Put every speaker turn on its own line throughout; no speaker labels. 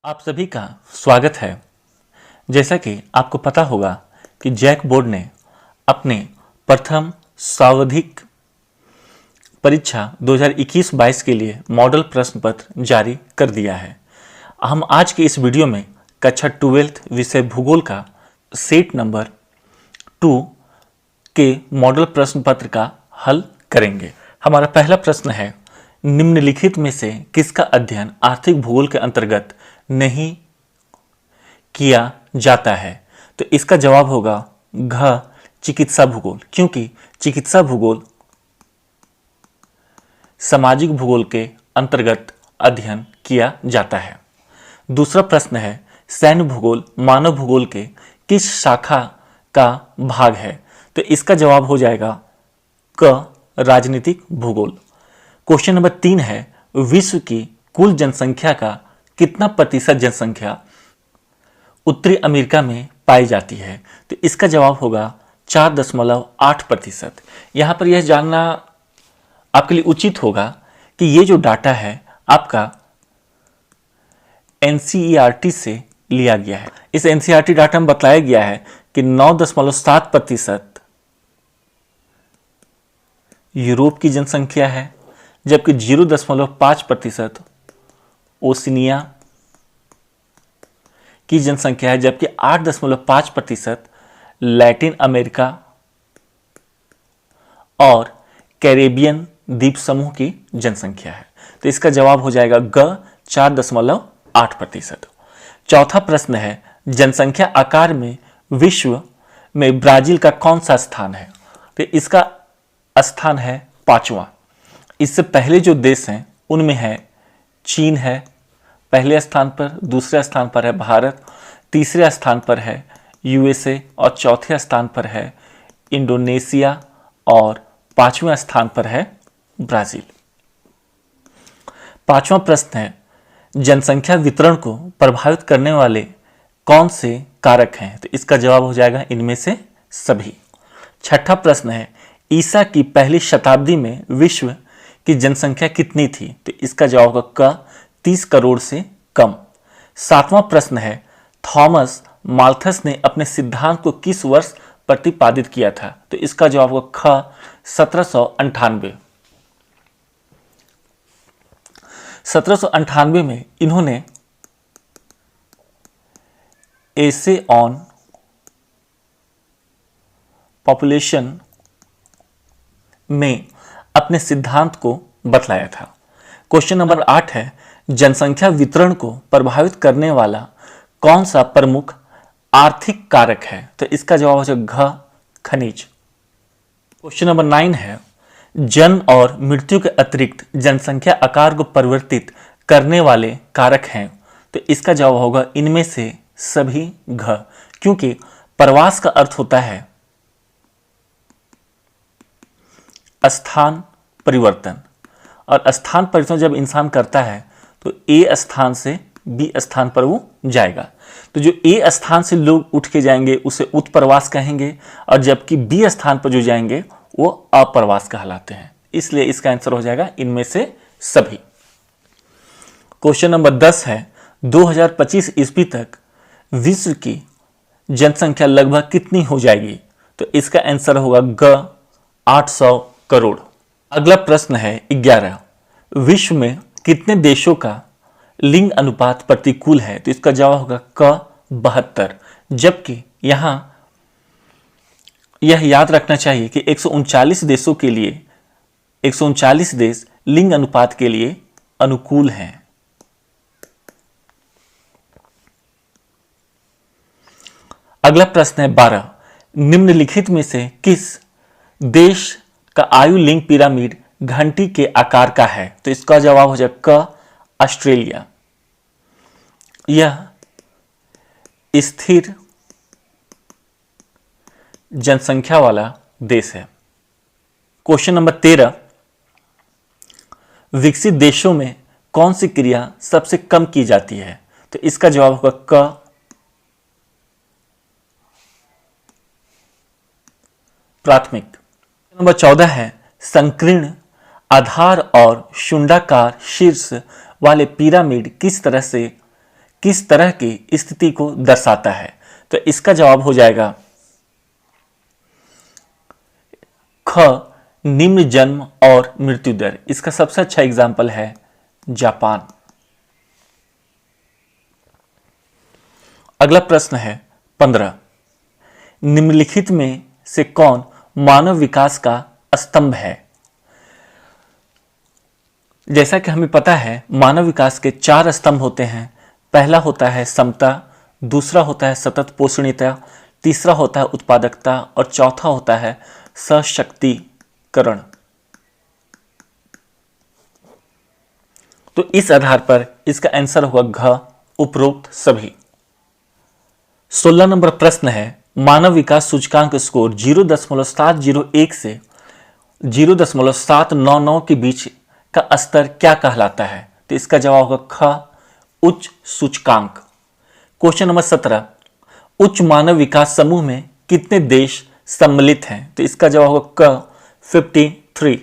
आप सभी का स्वागत है। जैसा कि आपको पता होगा कि जैक बोर्ड ने अपने प्रथम सार्वधिक परीक्षा 2021-22 के लिए मॉडल प्रश्न पत्र जारी कर दिया है। हम आज के इस वीडियो में कक्षा 12 विषय भूगोल का सेट नंबर 2 के मॉडल प्रश्न पत्र का हल करेंगे। हमारा पहला प्रश्न है, निम्नलिखित में से किसका अध्ययन आर्थिक भूगोल के अंतर्गत नहीं किया जाता है? तो इसका जवाब होगा घ चिकित्सा भूगोल, क्योंकि चिकित्सा भूगोल सामाजिक भूगोल के अंतर्गत अध्ययन किया जाता है। दूसरा प्रश्न है, सैन्य भूगोल मानव भूगोल के किस शाखा का भाग है? तो इसका जवाब हो जाएगा क राजनीतिक भूगोल। क्वेश्चन नंबर 3 है, विश्व की कुल जनसंख्या का कितना प्रतिशत जनसंख्या उत्तरी अमेरिका में पाई जाती है? तो इसका जवाब होगा 4.8%। यहां पर यह जानना आपके लिए उचित होगा कि ये जो डाटा है आपका एनसीईआरटी से लिया गया है। इस एनसीईआरटी डाटा में बताया गया है कि 9.7% यूरोप की जनसंख्या है, जबकि 0.5% ओशिनिया की जनसंख्या है, जबकि 8.5% लैटिन अमेरिका और कैरेबियन द्वीप समूह की जनसंख्या है। तो इसका जवाब हो जाएगा ग 4.8%। चौथा प्रश्न है, जनसंख्या आकार में विश्व में ब्राजील का कौन सा स्थान है? तो इसका स्थान है 5वां। इससे पहले जो देश हैं उनमें है चीन है पहले स्थान पर, दूसरे स्थान पर है भारत, तीसरे स्थान पर है यूएसए और चौथे स्थान पर है इंडोनेशिया और 5वें स्थान पर है ब्राजील। पांचवा प्रश्न है, जनसंख्या वितरण को प्रभावित करने वाले कौन से कारक हैं? तो इसका जवाब हो जाएगा इनमें से सभी। छठा प्रश्न है, ईसा की पहली शताब्दी में विश्व की जनसंख्या कितनी थी? तो इसका जवाब होगा 30 करोड़ से कम। सातवां प्रश्न है, थॉमस माल्थस ने अपने सिद्धांत को किस वर्ष प्रतिपादित किया था? तो इसका जवाब होगा ख 1798। 1798 में इन्होंने एसे ऑन पॉपुलेशन में अपने सिद्धांत को बतलाया था। क्वेश्चन नंबर 8 है, जनसंख्या वितरण को प्रभावित करने वाला कौन सा प्रमुख आर्थिक कारक है? तो इसका जवाब हो जाएगा घ खनिज। क्वेश्चन नंबर 9 है, जन्म और मृत्यु के अतिरिक्त जनसंख्या आकार को परिवर्तित करने वाले कारक हैं। तो इसका जवाब होगा इनमें से सभी घ, क्योंकि प्रवास का अर्थ होता है स्थान परिवर्तन, और स्थान परिवर्तन जब इंसान करता है तो ए स्थान से बी स्थान पर वो जाएगा। तो जो ए स्थान से लोग उठ के जाएंगे उसे उत्प्रवास कहेंगे, और जबकि बी स्थान पर जो जाएंगे वो अप्रवास कहलाते हैं। इसलिए इसका आंसर हो जाएगा इनमें से सभी। क्वेश्चन नंबर 10 है, 2025 ईस्वी तक विश्व की जनसंख्या लगभग कितनी हो जाएगी? तो इसका आंसर होगा ग 800 करोड़। अगला प्रश्न है 11, विश्व में कितने देशों का लिंग अनुपात प्रतिकूल है? तो इसका जवाब होगा क 72। जबकि यहां यह याद रखना चाहिए कि 139 देशों के लिए 139 देश लिंग अनुपात के लिए अनुकूल हैं। अगला प्रश्न है 12, निम्नलिखित में से किस देश का आयु लिंग पिरामिड घंटी के आकार का है? तो इसका जवाब हो जाएगा क ऑस्ट्रेलिया। यह स्थिर जनसंख्या वाला देश है। क्वेश्चन नंबर 13, विकसित देशों में कौन सी क्रिया सबसे कम की जाती है? तो इसका जवाब होगा क प्राथमिक। नंबर 14 है, संकीर्ण आधार और शुंडाकार शीर्ष वाले पिरामिड किस तरह से किस तरह की स्थिति को दर्शाता है? तो इसका जवाब हो जाएगा ख, निम्न जन्म और मृत्यु दर। इसका सबसे अच्छा एग्जाम्पल है जापान। अगला प्रश्न है 15, निम्नलिखित में से कौन मानव विकास का स्तंभ है? जैसा कि हमें पता है मानव विकास के 4 स्तंभ होते हैं। पहला होता है समता, दूसरा होता है सतत पोषणीयता, तीसरा होता है उत्पादकता और चौथा होता है सशक्तिकरण। तो इस आधार पर इसका आंसर होगा घ, उपरोक्त सभी। 16 नंबर प्रश्न है, मानव विकास सूचकांक स्कोर 0.701 से 0.799 के बीच का स्तर क्या कहलाता है? तो इसका जवाब होगा ख, उच्च सूचकांक। क्वेश्चन नंबर 17, उच्च मानव विकास समूह में कितने देश सम्मिलित हैं? तो इसका जवाब होगा क, 53।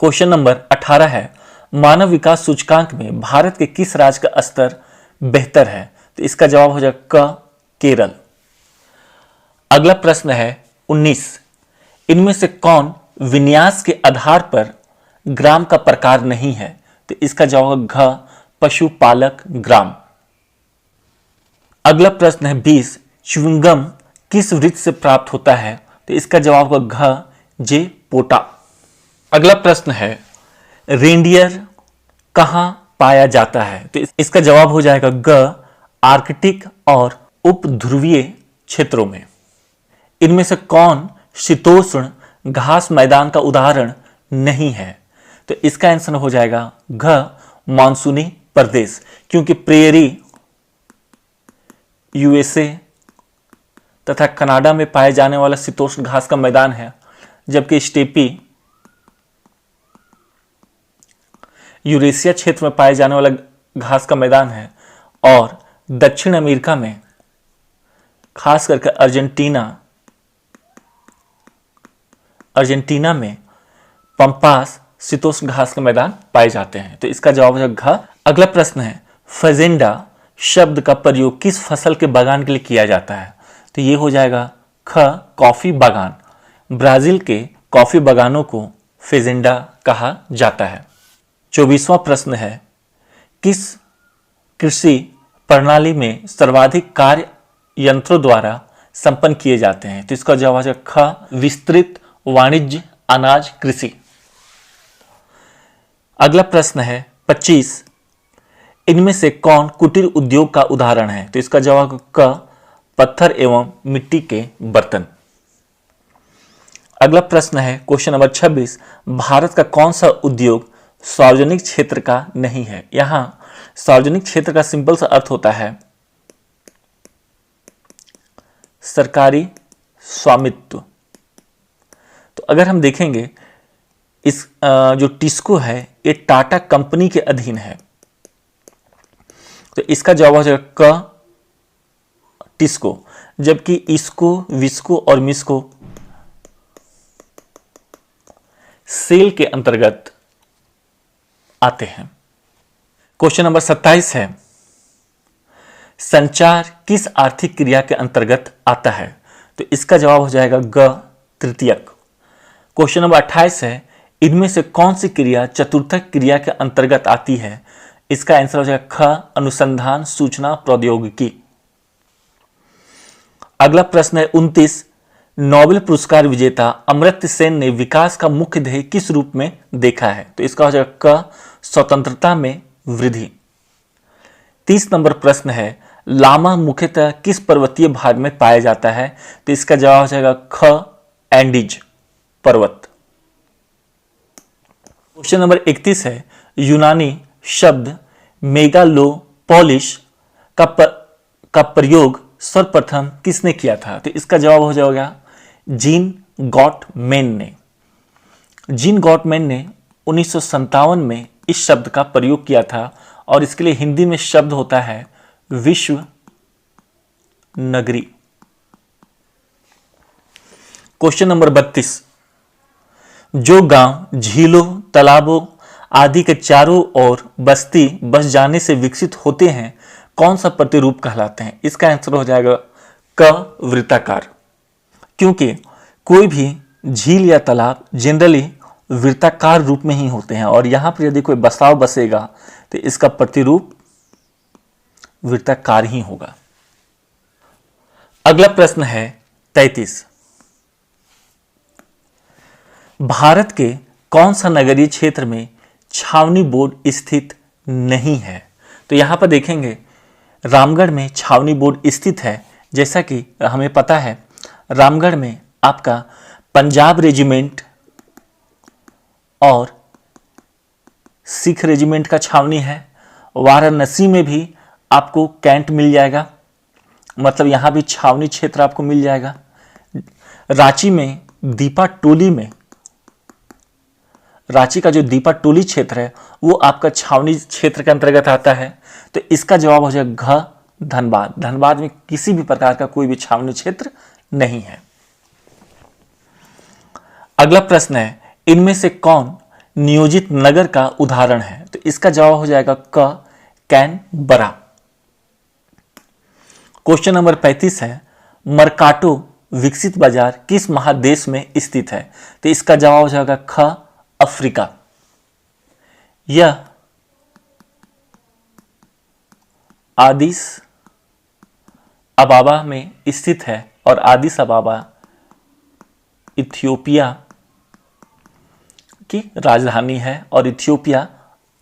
क्वेश्चन नंबर 18 है, मानव विकास सूचकांक में भारत के किस राज्य का स्तर बेहतर है? तो इसका जवाब हो जाएगा क, केरल। अगला प्रश्न है 19, इनमें से कौन विन्यास के आधार पर ग्राम का प्रकार नहीं है? तो इसका जवाब होगा घ, पशुपालक ग्राम। अगला प्रश्न है 20, च्युइंगम किस वृक्ष से प्राप्त होता है? तो इसका जवाब होगा घ, जे पोटा। अगला प्रश्न है, रेंडियर कहां पाया जाता है? तो इसका जवाब हो जाएगा ग, आर्कटिक और उपध्रुवीय क्षेत्रों में। इनमें से कौन शीतोष्ण घास मैदान का उदाहरण नहीं है? तो इसका आंसर हो जाएगा घ, मानसूनी प्रदेश, क्योंकि प्रेयरी यूएसए तथा कनाडा में पाए जाने वाला शीतोष्ण घास का मैदान है, जबकि स्टेपी यूरेशिया क्षेत्र में पाए जाने वाला घास का मैदान है। और दक्षिण अमेरिका में खास करके अर्जेंटीना में पंपास शीतोष्ण घास के मैदान पाए जाते हैं। तो इसका जवाब है घ। अगला प्रश्न है, फजेंडा शब्द का प्रयोग किस फसल के बागान के लिए किया जाता है? तो ये हो जाएगा ख, कॉफी बागान। ब्राजील के कॉफी बागानों को फेजेंडा कहा जाता है। 24वां प्रश्न है, किस कृषि प्रणाली में सर्वाधिक कार्य यंत्रों द्वारा संपन्न किए जाते हैं? तो इसका जवाब है ख, विस्तृत वाणिज्य अनाज कृषि। अगला प्रश्न है 25, इनमें से कौन कुटीर उद्योग का उदाहरण है? तो इसका जवाब क, पत्थर एवं मिट्टी के बर्तन। अगला प्रश्न है क्वेश्चन नंबर 26, भारत का कौन सा उद्योग सार्वजनिक क्षेत्र का नहीं है? यहां सार्वजनिक क्षेत्र का सिंपल सा अर्थ होता है सरकारी स्वामित्व। तो अगर हम देखेंगे इस जो टिस्को है ये टाटा कंपनी के अधीन है, तो इसका जवाब हो जाएगा क, टिस्को, जबकि इसको, विस्को और मिस्को सेल के अंतर्गत आते हैं। क्वेश्चन नंबर 27 है, संचार किस आर्थिक क्रिया के अंतर्गत आता है? तो इसका जवाब हो जाएगा ग, तृतीयक। क्वेश्चन नंबर 28 है, इनमें से कौन सी क्रिया चतुर्थक क्रिया के अंतर्गत आती है? इसका आंसर हो जाएगा ख, अनुसंधान सूचना प्रौद्योगिकी। अगला प्रश्न है 29, नोबेल पुरस्कार विजेता अमर्त्य सेन ने विकास का मुख्य ध्येय किस रूप में देखा है? तो इसका हो जाएगा क, स्वतंत्रता में वृद्धि। 30 नंबर प्रश्न है, लामा मुख्यतः किस पर्वतीय भाग में पाया जाता है? तो इसका जवाब हो जाएगा ख, एंडीज पर्वत। क्वेश्चन नंबर 31 है, यूनानी शब्द मेगालोपोलिस का प्रयोग सर्वप्रथम किसने किया था? तो इसका जवाब हो जाएगा जीन गॉटमैन ने। जीन गॉटमैन ने 1957 में इस शब्द का प्रयोग किया था और इसके लिए हिंदी में शब्द होता है विश्व नगरी। क्वेश्चन नंबर 32, जो गांव झीलों, तालाबों आदि के चारों ओर बस्ती बस जाने से विकसित होते हैं, कौन सा प्रतिरूप कहलाते हैं? इसका आंसर हो जाएगा क वृत्ताकार, क्योंकि कोई भी झील या तालाब जनरली वृत्ताकार रूप में ही होते हैं और यहां पर यदि कोई बसाव बसेगा तो इसका प्रतिरूप वृत्ताकार ही होगा। अगला प्रश्न है 33। भारत के कौन सा नगरीय क्षेत्र में छावनी बोर्ड स्थित नहीं है? तो यहां पर देखेंगे रामगढ़ में छावनी बोर्ड स्थित है। जैसा कि हमें पता है रामगढ़ में आपका पंजाब रेजिमेंट और सिख रेजिमेंट का छावनी है। वाराणसी में भी आपको कैंट मिल जाएगा, मतलब यहां भी छावनी क्षेत्र आपको मिल जाएगा। रांची में दीपा टोली में, रांची का जो दीपा टोली क्षेत्र है वो आपका छावनी क्षेत्र के अंतर्गत आता है। तो इसका जवाब हो जाएगा घ धनबाद। धनबाद में किसी भी प्रकार का कोई भी छावनी क्षेत्र नहीं है। अगला प्रश्न है इनमें से कौन नियोजित नगर का उदाहरण है? तो इसका जवाब हो जाएगा क कैनबरा। क्वेश्चन नंबर 35 है मर्काटो विकसित बाजार किस महादेश में स्थित है? तो इसका जवाब हो जाएगा ख अफ्रीका। यह आदिस अबाबा में स्थित है और आदिस अबाबा इथियोपिया की राजधानी है और इथियोपिया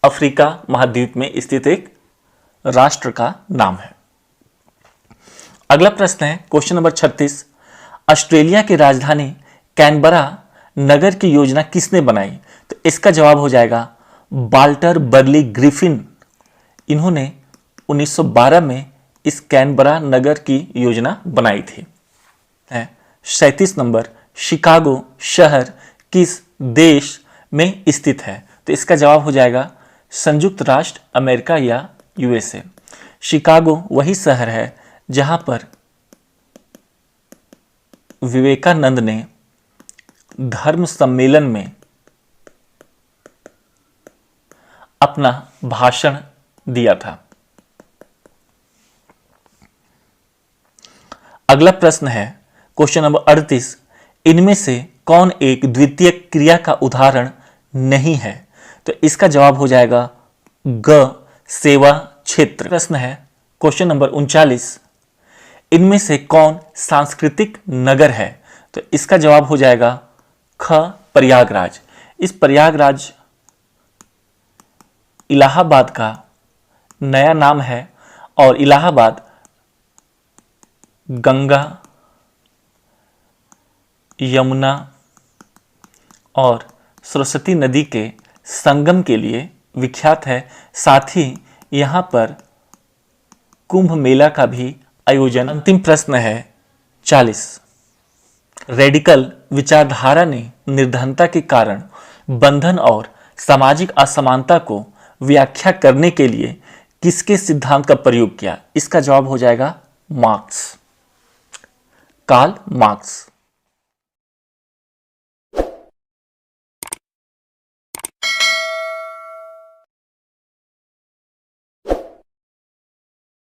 अफ्रीका महाद्वीप में स्थित एक राष्ट्र का नाम है। अगला प्रश्न है क्वेश्चन नंबर 36। ऑस्ट्रेलिया की राजधानी कैनबरा नगर की योजना किसने बनाई? तो इसका जवाब हो जाएगा वाल्टर बर्ली ग्रिफिन। इन्होंने 1912 में इस कैनबरा नगर की योजना बनाई थी। 37 नंबर शिकागो शहर किस देश में स्थित है? तो इसका जवाब हो जाएगा संयुक्त राष्ट्र अमेरिका या यूएसए। शिकागो वही शहर है जहां पर विवेकानंद ने धर्म सम्मेलन में अपना भाषण दिया था। अगला प्रश्न है क्वेश्चन नंबर 38। इनमें से कौन एक द्वितीय क्रिया का उदाहरण नहीं है? तो इसका जवाब हो जाएगा ग सेवा क्षेत्र। प्रश्न है क्वेश्चन नंबर 39। इनमें से कौन सांस्कृतिक नगर है? तो इसका जवाब हो जाएगा ख प्रयागराज। इस प्रयागराज इलाहाबाद का नया नाम है और इलाहाबाद गंगा, यमुना और सरस्वती नदी के संगम के लिए विख्यात है। साथ ही यहाँ पर कुंभ मेला का भी आयोजन। अंतिम प्रश्न है 40। रेडिकल विचारधारा ने निर्धनता के कारण बंधन और सामाजिक असमानता को व्याख्या करने के लिए किसके सिद्धांत का प्रयोग किया? इसका जवाब हो जाएगा मार्क्स, कार्ल मार्क्स।